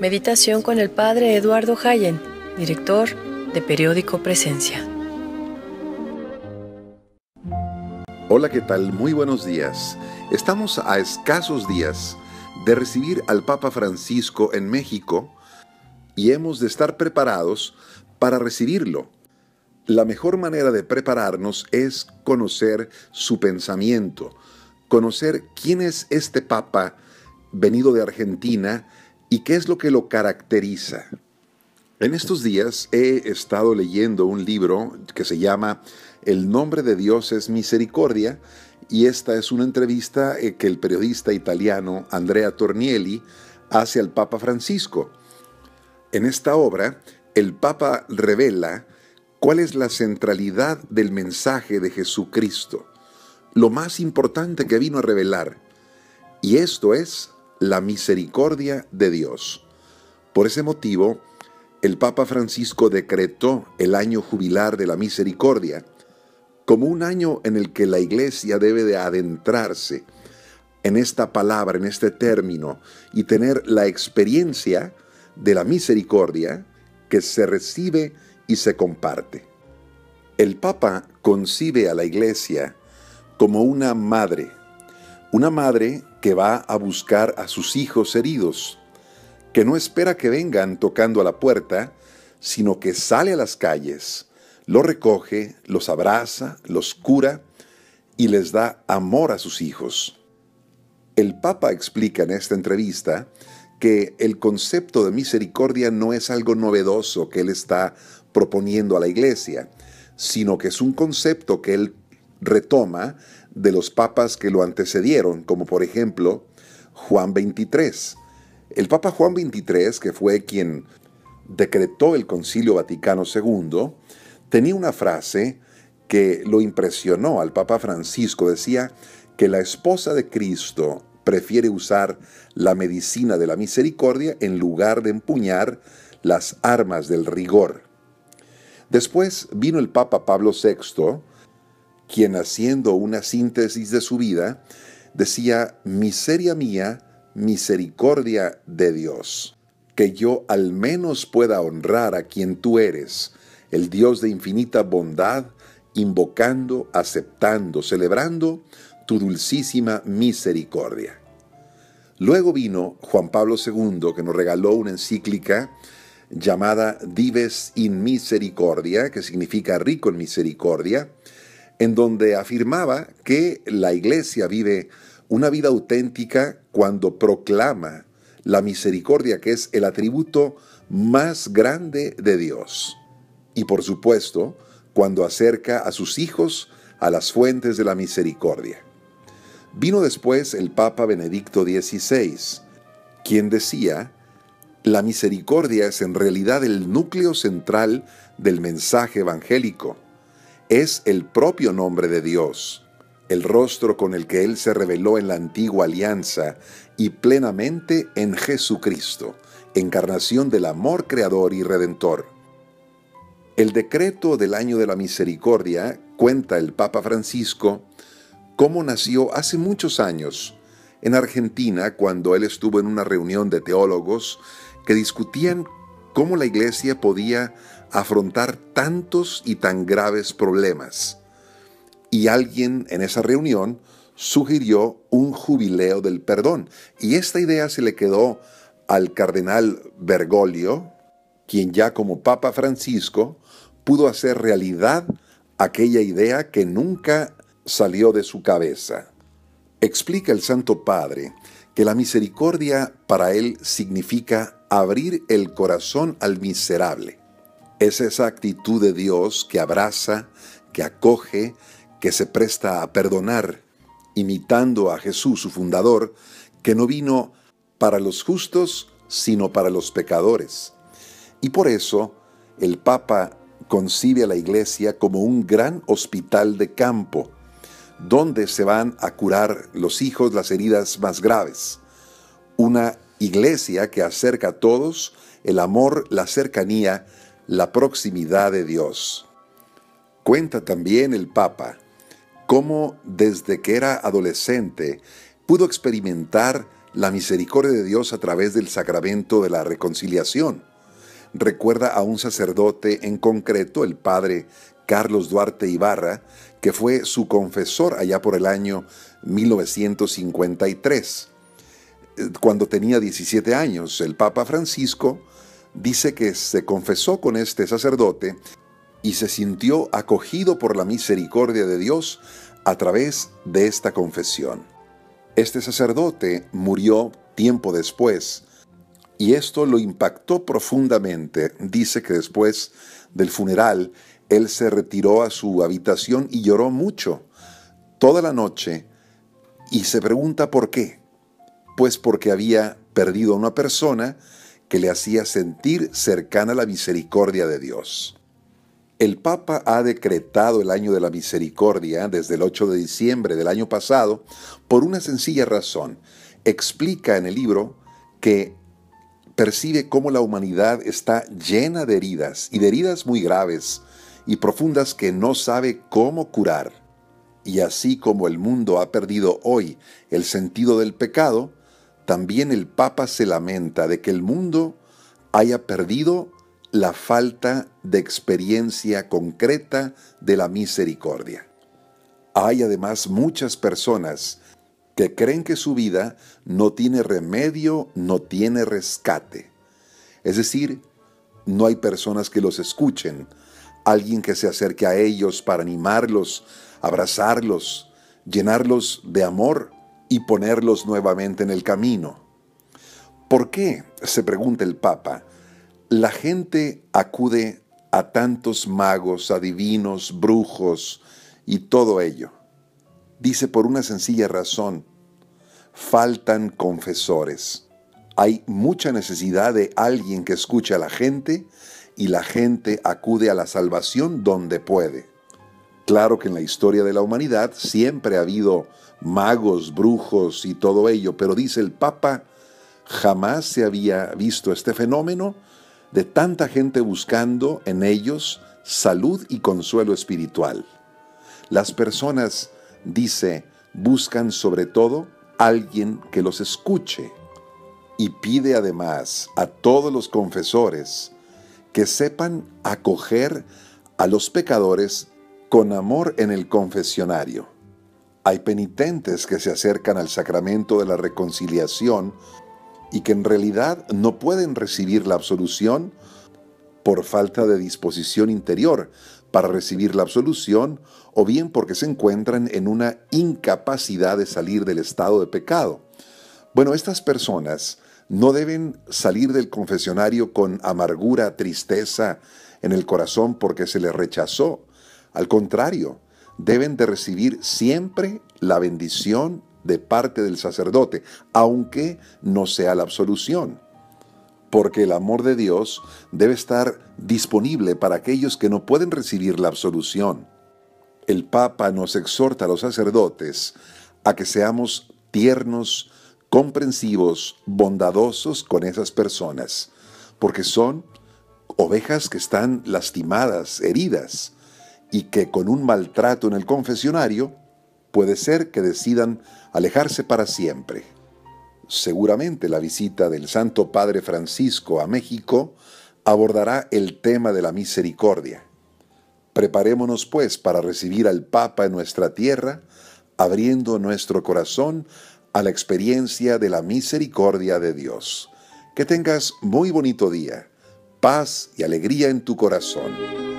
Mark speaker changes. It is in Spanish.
Speaker 1: Meditación con el Padre Eduardo Hayen, director de Periódico Presencia.
Speaker 2: Hola, ¿qué tal? Muy buenos días. Estamos a escasos días de recibir al Papa Francisco en México y hemos de estar preparados para recibirlo. La mejor manera de prepararnos es conocer su pensamiento, conocer quién es este Papa venido de Argentina y qué es lo que lo caracteriza. En estos días he estado leyendo un libro que se llama El nombre de Dios es misericordia, y esta es una entrevista que el periodista italiano Andrea Tornielli hace al Papa Francisco. En esta obra, el Papa revela cuál es la centralidad del mensaje de Jesucristo, lo más importante que vino a revelar, y esto es la misericordia de Dios. Por ese motivo, el Papa Francisco decretó el año jubilar de la misericordia como un año en el que la Iglesia debe de adentrarse en esta palabra, en este término, y tener la experiencia de la misericordia que se recibe y se comparte. El Papa concibe a la Iglesia como una madre que va a buscar a sus hijos heridos, que no espera que vengan tocando a la puerta, sino que sale a las calles, los recoge, los abraza, los cura y les da amor a sus hijos. El Papa explica en esta entrevista que el concepto de misericordia no es algo novedoso que él está proponiendo a la Iglesia, sino que es un concepto que él retoma de los papas que lo antecedieron, como por ejemplo Juan XXIII. El Papa Juan XXIII, que fue quien decretó el Concilio Vaticano II, tenía una frase que lo impresionó al Papa Francisco. Decía que la esposa de Cristo prefiere usar la medicina de la misericordia en lugar de empuñar las armas del rigor. Después vino el Papa Pablo VI, quien, haciendo una síntesis de su vida, decía: miseria mía, misericordia de Dios, que yo al menos pueda honrar a quien tú eres, el Dios de infinita bondad, invocando, aceptando, celebrando tu dulcísima misericordia. Luego vino Juan Pablo II, que nos regaló una encíclica llamada Dives in Misericordia, que significa rico en misericordia, en donde afirmaba que la Iglesia vive una vida auténtica cuando proclama la misericordia, que es el atributo más grande de Dios. Y por supuesto, cuando acerca a sus hijos a las fuentes de la misericordia. Vino después el Papa Benedicto XVI, quien decía: la misericordia es en realidad el núcleo central del mensaje evangélico. Es el propio nombre de Dios, el rostro con el que Él se reveló en la antigua alianza y plenamente en Jesucristo, encarnación del amor creador y redentor. El decreto del año de la misericordia, cuenta el Papa Francisco, cómo nació hace muchos años en Argentina, cuando él estuvo en una reunión de teólogos que discutían cómo la Iglesia podía afrontar tantos y tan graves problemas. Y alguien en esa reunión sugirió un jubileo del perdón. Y esta idea se le quedó al cardenal Bergoglio, quien ya como Papa Francisco pudo hacer realidad aquella idea que nunca salió de su cabeza. Explica el Santo Padre que la misericordia para él significa abrir el corazón al miserable. Es esa actitud de Dios que abraza, que acoge, que se presta a perdonar, imitando a Jesús, su fundador, que no vino para los justos, sino para los pecadores. Y por eso el Papa concibe a la Iglesia como un gran hospital de campo, donde se van a curar los hijos las heridas más graves. Una Iglesia que acerca a todos el amor, la cercanía, la proximidad de Dios. Cuenta también el Papa cómo desde que era adolescente pudo experimentar la misericordia de Dios a través del sacramento de la reconciliación. Recuerda a un sacerdote en concreto, el padre Carlos Duarte Ibarra, que fue su confesor allá por el año 1953. Cuando tenía 17 años, el Papa Francisco dice que se confesó con este sacerdote y se sintió acogido por la misericordia de Dios a través de esta confesión. Este sacerdote murió tiempo después y esto lo impactó profundamente. Dice que después del funeral, él se retiró a su habitación y lloró mucho, toda la noche, y se pregunta por qué. Pues porque había perdido a una persona que le hacía sentir cercana a la misericordia de Dios. El Papa ha decretado el año de la misericordia desde el 8 de diciembre del año pasado por una sencilla razón. Explica en el libro que percibe cómo la humanidad está llena de heridas, y de heridas muy graves y profundas que no sabe cómo curar. Y así como el mundo ha perdido hoy el sentido del pecado, también el Papa se lamenta de que el mundo haya perdido la falta de experiencia concreta de la misericordia. Hay además muchas personas que creen que su vida no tiene remedio, no tiene rescate. Es decir, no hay personas que los escuchen, alguien que se acerque a ellos para animarlos, abrazarlos, llenarlos de amor y ponerlos nuevamente en el camino. ¿Por qué?, se pregunta el Papa, la gente acude a tantos magos, adivinos, brujos y todo ello. Dice por una sencilla razón: faltan confesores. Hay mucha necesidad de alguien que escuche a la gente y la gente acude a la salvación donde puede. Claro que en la historia de la humanidad siempre ha habido magos, brujos y todo ello, pero dice el Papa, jamás se había visto este fenómeno de tanta gente buscando en ellos salud y consuelo espiritual. Las personas, dice, buscan sobre todo alguien que los escuche, y pide además a todos los confesores que sepan acoger a los pecadores con amor en el confesionario. Hay penitentes que se acercan al sacramento de la reconciliación y que en realidad no pueden recibir la absolución por falta de disposición interior para recibir la absolución, o bien porque se encuentran en una incapacidad de salir del estado de pecado. Bueno, estas personas no deben salir del confesionario con amargura, tristeza en el corazón porque se les rechazó. Al contrario, deben de recibir siempre la bendición de parte del sacerdote, aunque no sea la absolución. Porque el amor de Dios debe estar disponible para aquellos que no pueden recibir la absolución. El Papa nos exhorta a los sacerdotes a que seamos tiernos, comprensivos, bondadosos con esas personas, porque son ovejas que están lastimadas, heridas, y que con un maltrato en el confesionario puede ser que decidan alejarse para siempre. Seguramente la visita del Santo Padre Francisco a México abordará el tema de la misericordia. Preparémonos pues para recibir al Papa en nuestra tierra, abriendo nuestro corazón a la experiencia de la misericordia de Dios. Que tengas muy bonito día, paz y alegría en tu corazón.